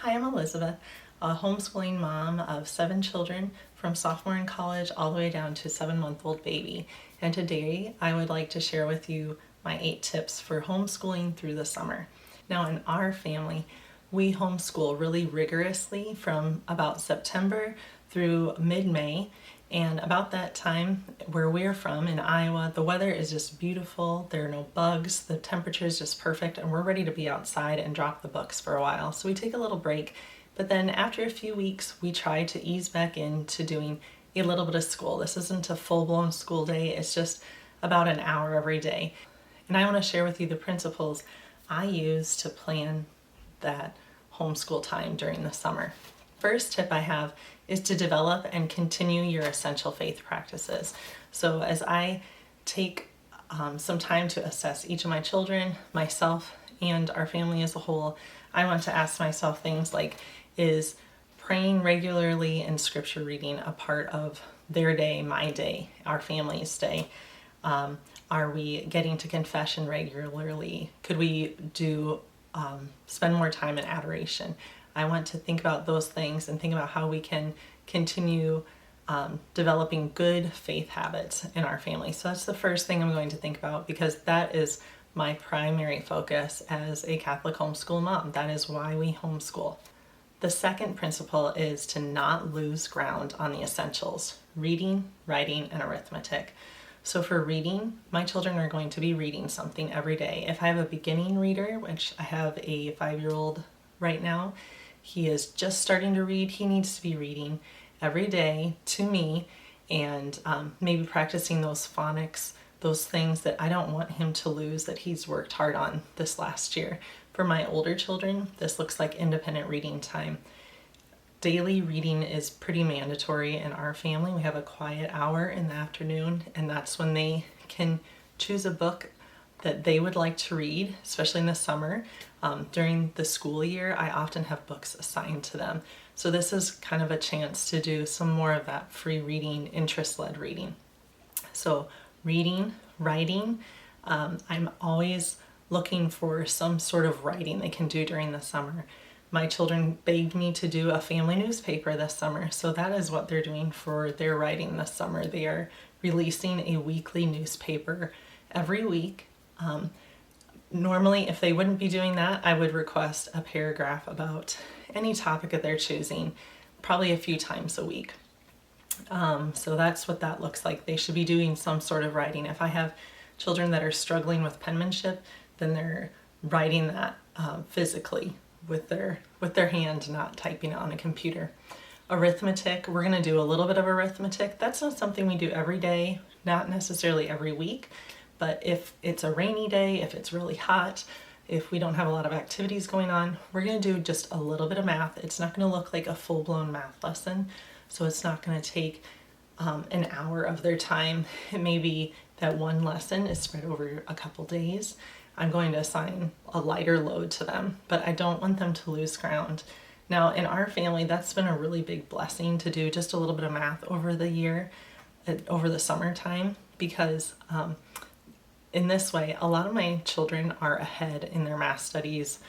Hi, I'm Elizabeth, a homeschooling mom of 7 children from sophomore in college all the way down to 7-month-old baby. And today I would like to share with you my 8 tips for homeschooling through the summer. Now in our family, we homeschool really rigorously from about September through mid-May. And about that time, where we're from in Iowa, the weather is just beautiful. There are no bugs, the temperature is just perfect, and we're ready to be outside and drop the books for a while. So we take a little break, but then after a few weeks, we try to ease back into doing a little bit of school. This isn't a full-blown school day, it's just about an hour every day. And I want to share with you the principles I use to plan that homeschool time during the summer. First tip I have is to develop and continue your essential faith practices. So as I take some time to assess each of my children, myself, and our family as a whole, I want to ask myself things like, is praying regularly and scripture reading a part of their day, my day, our family's day? Are we getting to confession regularly? Could we spend more time in adoration? I want to think about those things and think about how we can continue developing good faith habits in our family. So that's the first thing I'm going to think about, because that is my primary focus as a Catholic homeschool mom. That is why we homeschool. The second principle is to not lose ground on the essentials: reading, writing, and arithmetic. So for reading, my children are going to be reading something every day. If I have a beginning reader, which I have a 5-year-old right now, he is just starting to read. He needs to be reading every day to me, and maybe practicing those phonics, those things that I don't want him to lose that he's worked hard on this last year. For my older children, this looks like independent reading time. Daily reading is pretty mandatory in our family. We have a quiet hour in the afternoon, and that's when they can choose a book that they would like to read, especially in the summer. During the school year, I often have books assigned to them. So this is kind of a chance to do some more of that free reading, interest-led reading. So reading, writing, I'm always looking for some sort of writing they can do during the summer. My children begged me to do a family newspaper this summer, so that is what they're doing for their writing this summer. They are releasing a weekly newspaper every week. Normally, if they wouldn't be doing that, I would request a paragraph about any topic that they're choosing, probably a few times a week. So that's what that looks like. They should be doing some sort of writing. If I have children that are struggling with penmanship, then they're writing that physically with their hand, not typing it on a computer. Arithmetic, we're going to do a little bit of arithmetic. That's not something we do every day, not necessarily every week. But if it's a rainy day, if it's really hot, if we don't have a lot of activities going on, we're going to do just a little bit of math. It's not going to look like a full-blown math lesson, so it's not going to take an hour of their time. It may be that one lesson is spread over a couple days. I'm going to assign a lighter load to them, but I don't want them to lose ground. Now, in our family, that's been a really big blessing to do just a little bit of math over the year, over the summertime, because in this way, a lot of my children are ahead in their math studies.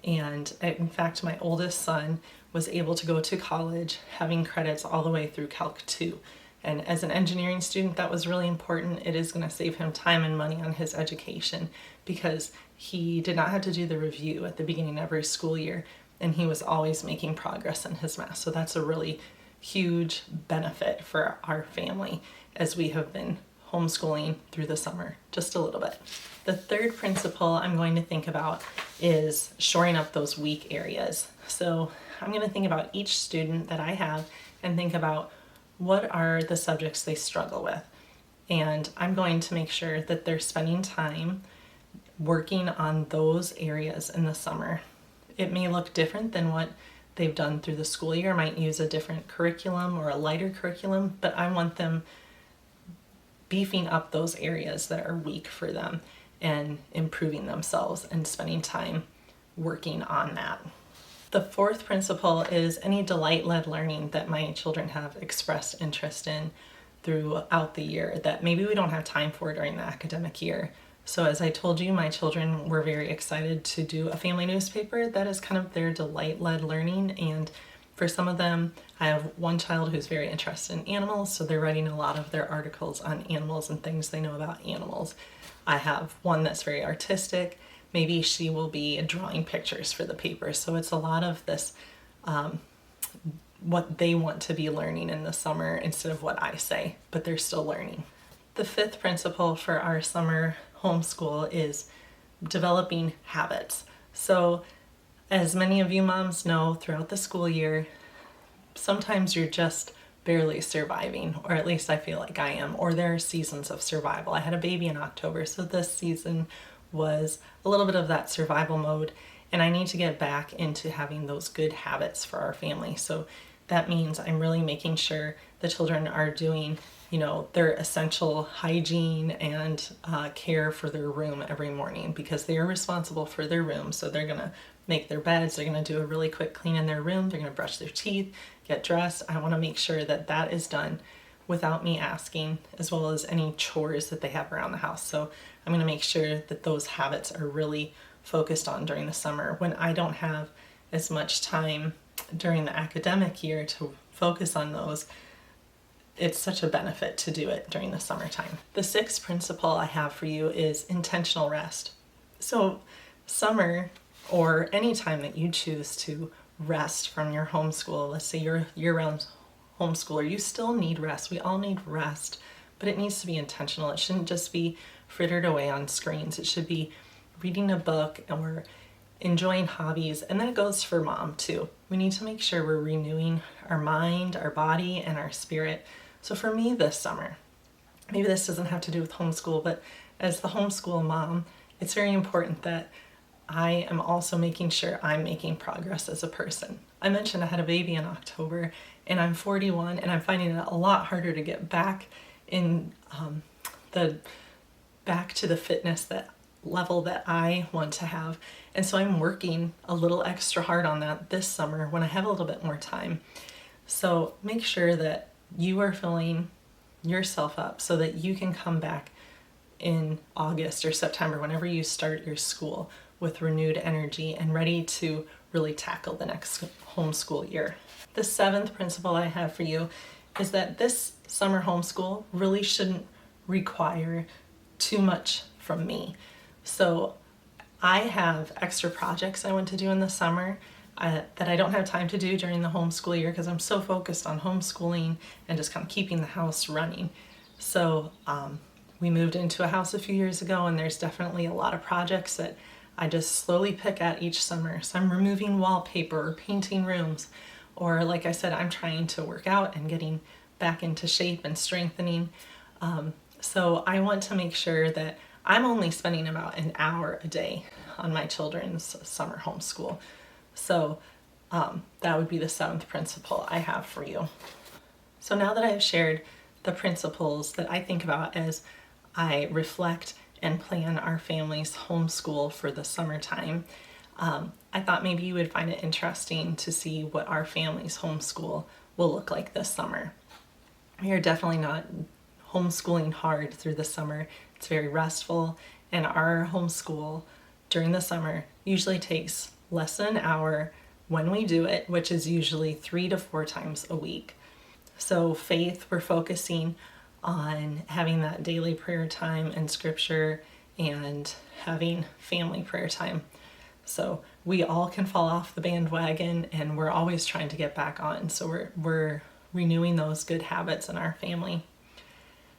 And in fact, my oldest son was able to go to college having credits all the way through Calc 2. And as an engineering student, that was really important. It is going to save him time and money on his education, because he did not have to do the review at the beginning of every school year, and he was always making progress in his math. So that's a really huge benefit for our family as we have been homeschooling through the summer, just a little bit. The third principle I'm going to think about is shoring up those weak areas. So I'm going to think about each student that I have and think about what are the subjects they struggle with. And I'm going to make sure that they're spending time working on those areas in the summer. It may look different than what they've done through the school year. I might use a different curriculum or a lighter curriculum, but I want them beefing up those areas that are weak for them and improving themselves and spending time working on that. The fourth principle is any delight-led learning that my children have expressed interest in throughout the year that maybe we don't have time for during the academic year. So as I told you, my children were very excited to do a family newspaper. That is kind of their delight-led learning, and for some of them, I have one child who's very interested in animals, so they're writing a lot of their articles on animals and things they know about animals. I have one that's very artistic. Maybe she will be drawing pictures for the paper. So it's a lot of this, what they want to be learning in the summer instead of what I say, but they're still learning. The fifth principle for our summer homeschool is developing habits. So as many of you moms know, throughout the school year, sometimes you're just barely surviving, or at least I feel like I am, or there are seasons of survival. I had a baby in October, so this season was a little bit of that survival mode, and I need to get back into having those good habits for our family. So that means I'm really making sure the children are doing, their essential hygiene and care for their room every morning, because they are responsible for their room. So they're gonna make their beds, they're gonna do a really quick clean in their room, they're gonna brush their teeth, get dressed. I wanna make sure that that is done without me asking, as well as any chores that they have around the house. So I'm gonna make sure that those habits are really focused on during the summer when I don't have as much time during the academic year to focus on those. It's such a benefit to do it during the summertime. The sixth principle I have for you is intentional rest. So summer, or any time that you choose to rest from your homeschool, let's say you're year-round homeschooler, you still need rest. We all need rest, but it needs to be intentional. It shouldn't just be frittered away on screens. It should be reading a book or enjoying hobbies, and that goes for mom too. We need to make sure we're renewing our mind, our body, and our spirit. So for me this summer, maybe this doesn't have to do with homeschool, but as the homeschool mom, it's very important that I am also making sure I'm making progress as a person. I mentioned I had a baby in October, and I'm 41, and I'm finding it a lot harder to get back in back to the fitness that level that I want to have. And so I'm working a little extra hard on that this summer when I have a little bit more time. So make sure that you are filling yourself up so that you can come back in August or September, whenever you start your school, with renewed energy and ready to really tackle the next homeschool year. The seventh principle I have for you is that this summer homeschool really shouldn't require too much from me. So I have extra projects I want to do in the summer that I don't have time to do during the homeschool year because I'm so focused on homeschooling and just kind of keeping the house running. So we moved into a house a few years ago, and there's definitely a lot of projects that I just slowly pick at each summer. So I'm removing wallpaper or painting rooms, or like I said, I'm trying to work out and getting back into shape and strengthening. So I want to make sure that I'm only spending about an hour a day on my children's summer homeschool. So that would be the seventh principle I have for you. So now that I've shared the principles that I think about as I reflect and plan our family's homeschool for the summertime, I thought maybe you would find it interesting to see what our family's homeschool will look like this summer. We are definitely not homeschooling hard through the summer. It's very restful, and our homeschool during the summer usually takes less than an hour when we do it, which is usually 3 to 4 times a week. So faith, we're focusing on having that daily prayer time and scripture and having family prayer time. So we all can fall off the bandwagon, and we're always trying to get back on. So we're renewing those good habits in our family.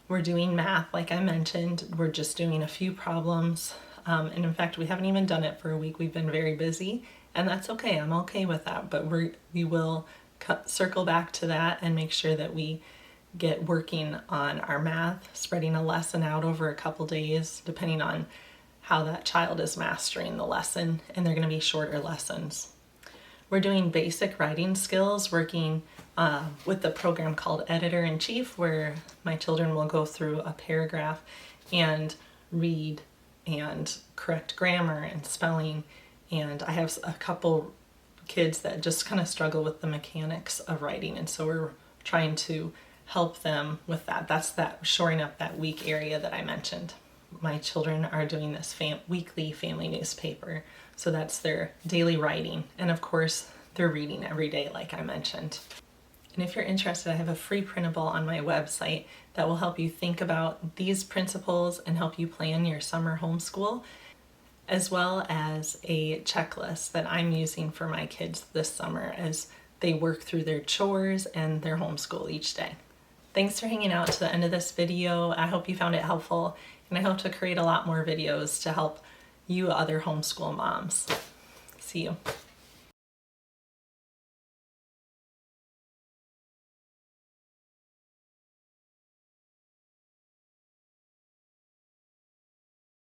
We're doing math, like I mentioned. We're just doing a few problems. And in fact, we haven't even done it for a week. We've been very busy, and that's okay. I'm okay with that. But we will circle back to that and make sure that we get working on our math, spreading a lesson out over a couple days, depending on how that child is mastering the lesson, and they're going to be shorter lessons. We're doing basic writing skills, working with the program called Editor-in-Chief, where my children will go through a paragraph and read and correct grammar and spelling. And I have a couple kids that just kind of struggle with the mechanics of writing, and so we're trying to help them with that. That's that shoring up that weak area that I mentioned. my children are doing this weekly family newspaper. So that's their daily writing. And of course, they're reading every day, like I mentioned. And if you're interested, I have a free printable on my website that will help you think about these principles and help you plan your summer homeschool, as well as a checklist that I'm using for my kids this summer as they work through their chores and their homeschool each day. Thanks for hanging out to the end of this video. I hope you found it helpful, and I hope to create a lot more videos to help you other homeschool moms. See you.